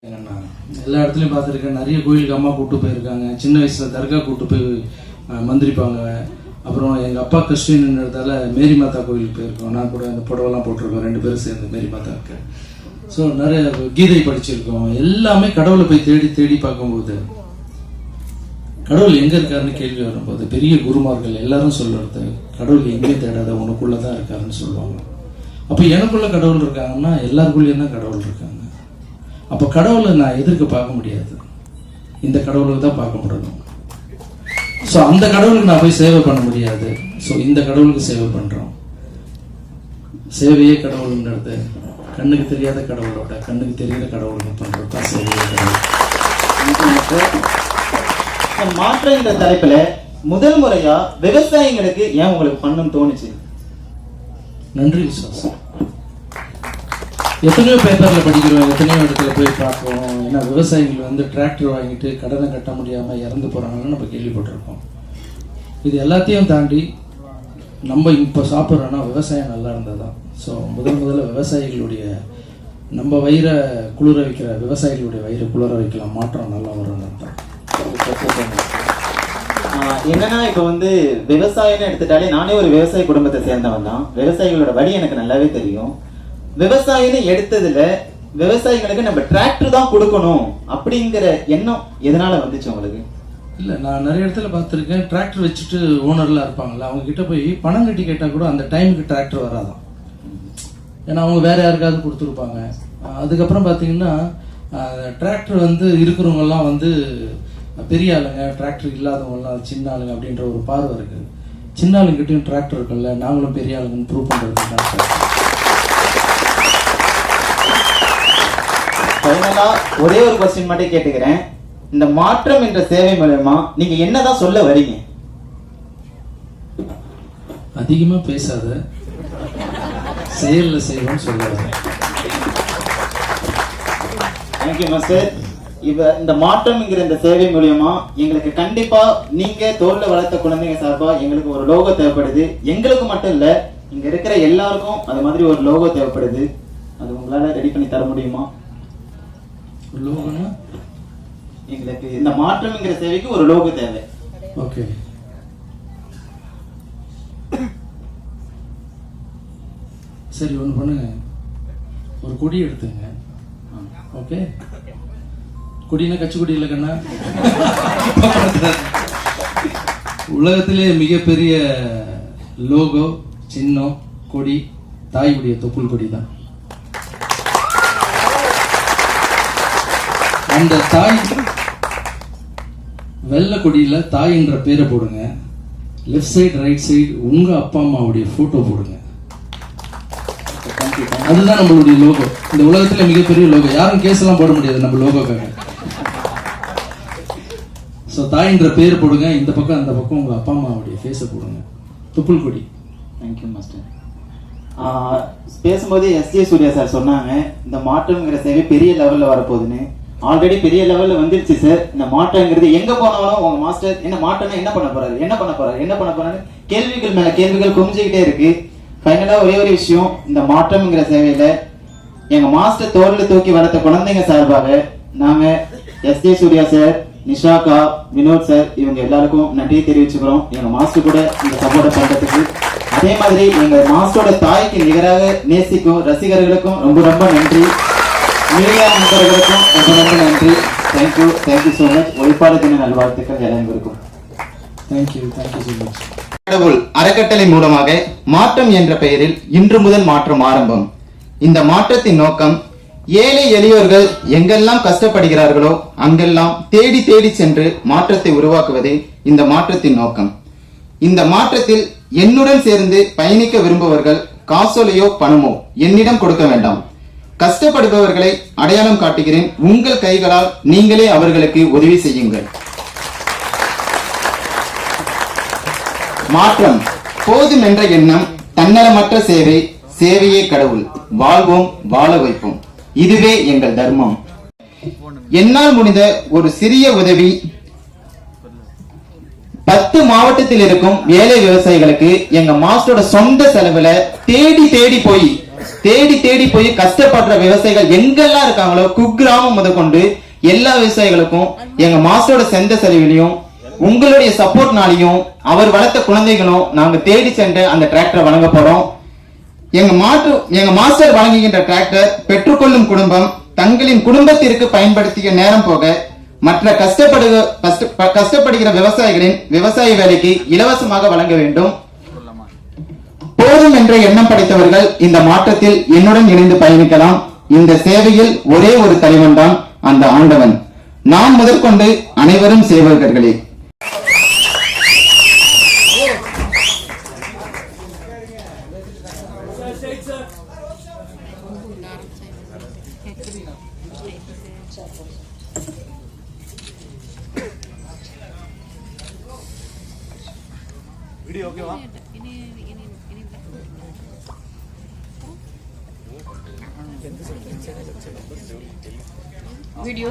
எல்லா இடத்துலையும் பார்த்துருக்கேன். நிறைய கோயிலுக்கு அம்மா கூப்பிட்டு போயிருக்காங்க. சின்ன வயசில் தர்கா கூப்பிட்டு போய் மந்திரிப்பாங்க. அப்புறம் எங்கள் அப்பா கிறிஸ்டின்ன்றதால மேரி மாதா கோயிலுக்கு போயிருக்கோம். நான் கூட அந்த புடவெல்லாம் போட்டிருக்கோம், 2 பேரும் சேர்ந்து மேரி மாதாவுக்கு. ஸோ நிறைய கீதை படிச்சிருக்கோம். எல்லாமே கடவுளை போய் தேடி தேடி பார்க்கும்போது கடவுள் எங்கே இருக்காருன்னு கேள்வி வரும்போது பெரிய குருமார்கள் எல்லாரும் சொல்லுறது கடவுள் எங்கே தேடாத உனக்குள்ளே தான் இருக்காருன்னு சொல்லுவாங்க. அப்போ எனக்குள்ள கடவுள் இருக்காங்கன்னா எல்லாருக்குள்ளேயும் தான் கடவுள் இருக்காங்க. அப்போ கடவுளை நான் எதிர்க்க பார்க்க முடியாது, இந்த கடவுளுக்கு தான் பார்க்க முடியும். ஸோ அந்த கடவுளுக்கு நான் போய் சேவை பண்ண முடியாது. ஸோ இந்த கடவுளுக்கு சேவை பண்ணுறோம். சேவையே கடவுளுங்கிறது கண்ணுக்கு தெரியாத கடவுளோட கண்ணுக்கு தெரியாத கடவுளுக்கு பண்ணுறது தான் சேவையே கடவுள். மாற்றம் என்ற தலைப்புல முதல் முறையா விவசாயிகளுக்கு ஏன் உங்களுக்கு பண்ணணும்னு தோணுச்சு? நன்றி விசுவாசம். எத்தனையோ பேப்பரில் படிக்கிறோம், எத்தனையோ இடத்துல போய் பார்ப்போம். ஏன்னா விவசாயிகள் டிராக்டர் வாங்கிட்டு கடனை கட்ட முடியாமல் இறந்து போகிறாங்கன்னு நம்ம கேள்விப்பட்டிருக்கோம். இது எல்லாத்தையும் தாண்டி நம்ம இப்போ சாப்பிட்றோன்னா விவசாயம் நல்லா இருந்தால் தான். ஸோ முதல்ல விவசாயிகளுடைய நம்ம வயிறை குளிர வைக்கிற விவசாயிகளுடைய வயிறை குளிர வைக்கலாம், மாற்றம் நல்லா வரும்னு அர்த்தம். என்னன்னா இப்ப விவசாயம்னு எடுத்துட்டாலே நானே ஒரு விவசாய குடும்பத்தை சேர்ந்தவன் தான். விவசாயிகளோட வழி எனக்கு நல்லாவே தெரியும். விவசாயம்னு எடுத்ததுல விவசாயிகளுக்கு நம்ம டிராக்டர் தான் கொடுக்கணும் அப்படிங்கிற எண்ணம் எதனால வந்துச்சு உங்களுக்கு? இல்லை, நான் நிறைய இடத்துல பார்த்துருக்கேன். டிராக்டர் வச்சுட்டு ஓனர்லாம் இருப்பாங்கல்ல, அவங்க கிட்ட போய் பணம் கட்டி கேட்டால் கூட அந்த டைமுக்கு டிராக்டர் வராதான். ஏன்னா அவங்க வேற யாருக்காவது கொடுத்துருப்பாங்க. அதுக்கப்புறம் பார்த்தீங்கன்னா டிராக்டர் இருக்கிறவங்கெல்லாம் பெரிய ஆளுங்க, டிராக்டர் இல்லாதவங்கலாம் சின்ன ஆளுங்க அப்படின்ற ஒரு பார்வை இருக்குது. சின்ன ஆளுங்கிட்டையும் டிராக்டர் இருக்குல்ல, நாங்களும் பெரிய ஆளுங்கன்னு ப்ரூவ் பண்ணுறது. ஒரே ஒரு கொஸ்டின் மட்டும் கேட்டுக்கிறேன். இந்த மாற்றம் என்ற சேவை மூலமா நீங்க என்னதான் சொல்ல வரீங்க? அதிகமா பேசாத, செயல்ல செய்வோம் சொல்ல வரேன். Thank you master. இந்த மாற்றம்ங்கிற இந்த சேவை மூலியமா எங்களுக்கு கண்டிப்பா நீங்க தோல்ல வளர்த்த குழந்தைங்க சார்பா எங்களுக்கு ஒரு லோகோ தேவைப்படுது. எங்களுக்கு மட்டும் இல்ல, இங்க இருக்கிற எல்லாருக்கும் அது மாதிரி ஒரு லோகோ தேவைப்படுது. அது உங்களால ரெடி பண்ணி தர முடியுமா? லோகோனா எங்களுக்கு இந்த மாற்றம்ங்கிற சேவைக்கு ஒரு லோகோ தேவை. ஓகே, சரி ஒன்று பண்ணுங்க, ஒரு கொடி எடுத்துங்க. ஓகே, கொடினா கட்சி கொடி இல்லை கண்ணா. உலகத்திலே மிகப்பெரிய லோகோ, சின்னம், கொடி தாய்குடிய தொப்புள் கொடி தான். அந்த தாய் வெள்ளை கொடியில தாய் என்ற பேரை போடுங்க. லெஃப்ட் சைடு ரைட் சைடு உங்க அப்பா அம்மாவுடைய போட்டோ போடுங்க. அதுதான் நம்மளுடைய லோகோ. இந்த உலகத்துல மிகப்பெரிய லோகோ. யாரும் கேஸ் எல்லாம் போட முடியாது நம்ம லோகோக்காக. ஸோ தாய் என்ற பேர் போடுங்க. இந்த பக்கம் அந்த பக்கம் உங்க அப்பா அம்மாவுடைய ஃபேஸை போடுங்க. தொப்புள் கொடி. Thank you master. பேசும்போது எஸ்ஜே சூர்யா சார் சொன்னாங்க இந்த மாற்றம்ங்கிற சேவை பெரிய லெவல்ல வரப்போகுதுன்னு. ஆல்ரெடி பெரிய லெவல்ல வந்துருச்சு சார். இந்த மாற்றம்ங்கிறது எங்க போனாலும் உங்க மாஸ்டர் என்ன மாற்றம்னா என்ன பண்ண போறாரு, என்ன பண்ண போறாரு, என்ன பண்ண போறாரு கேள்விகள் மேல கேள்விகள் குமிஞ்சுக்கிட்டே இருக்கு. ஃபைனலா ஒரே ஒரு விஷயம், இந்த மாற்றம்ங்கிற சேவையில எங்க மாஸ்டர் தோல்ல தூக்கி வளர்த்த குழந்தைங்க சார்பாக நாங்க எஸ்ஜே சூர்யா சார், நிஷாக்கா, வினோத் சார் இவங்க எல்லாருக்கும் நன்றியை தெரிவிச்சுக்கிறோம். எங்க மாஸ்டர் கூட இந்த சப்போர்ட் பண்றதுக்கு. அதே மாதிரி எங்க மாஸ்டரோட தாய்க்கு நிகராக நேசிக்கும் ரசிகர்களுக்கும் ரொம்ப ரொம்ப நன்றி. மீடியா நண்பர்களுக்கும் ரொம்ப ரொம்ப நன்றி. Thank you, thank you so much. ஒளிப்பாடு தின நல்வாழ்த்துக்கள் எல்லாருக்கும். Thank you, thank you so much. கடவுள் அறக்கட்டளை மூலமாக மாற்றம் என்ற பெயரில் இன்று முதல் மாற்றம் ஆரம்பம். இந்த மாற்றத்தின் நோக்கம் ஏழை எளியோர்கள் எங்கெல்லாம் கஷ்டப்படுகிறார்களோ அங்கெல்லாம் தேடி தேடி சென்று மாற்றத்தை உருவாக்குவதே இந்த மாற்றத்தின் நோக்கம். இந்த மாற்றத்தில் என்னுடன் சேர்ந்து பயணிக்க விரும்புபவர்கள் காசோலையோ பணமோ என்னிடம் கொடுக்க வேண்டாம். கஷ்டப்படுபவர்களை அடையாளம் காட்டுகிறேன். உங்கள் கைகளால் நீங்களே அவர்களுக்கு உதவி செய்யுங்கள். மாற்றம் போதும் என்ற எண்ணம், தன்னலமற்ற சேவை, சேவையே கடவுள். வாழ்வோம், வாழ வைப்போம். இதுவே எங்கள் தர்மம். என்னால் முடிந்த ஒரு சிறிய உதவி 10 மாவட்டத்தில் இருக்கும் ஏழை விவசாயிகளுக்கு எங்க மாஸ்டரோட சொந்த செலவுல தேடி தேடி போய் தேடி தேடி போய் கஷ்டப்படுற விவசாயிகள் எங்கெல்லாம் இருக்காங்களோ குக்கிராமம் முதற்கொண்டு எல்லா விவசாயிகளுக்கும் எங்க மாஸ்டரோட செந்த செலவிலையும் உங்களுடைய சப்போர்ட்னாலையும் அவர் வளர்த்த குழந்தைகளும் நாங்க தேடி சென்று அந்த டிராக்டரை வழங்க போறோம். எங்க மாஸ்டர் வழங்குகின்ற டிராக்டர் பெற்றுக்கொள்ளும் குடும்பம் தங்களின் குடும்பத்திற்கு பயன்படுத்திய நேரம் போக மற்ற கஷ்டப்படுகிற விவசாயிகளின் விவசாய வேலைக்கு இலவசமாக வழங்க வேண்டும். போதும் என்ற எண்ணம் படைத்தவர்கள் இந்த மாற்றத்தில் என்னுடன் இணைந்து பயணிக்கலாம். இந்த சேவையில் ஒரே ஒரு தலைவன் தான், அந்த ஆண்டவன். நாம் முதற்கொண்டு அனைவரும் சேவகர்களே. வீடியோ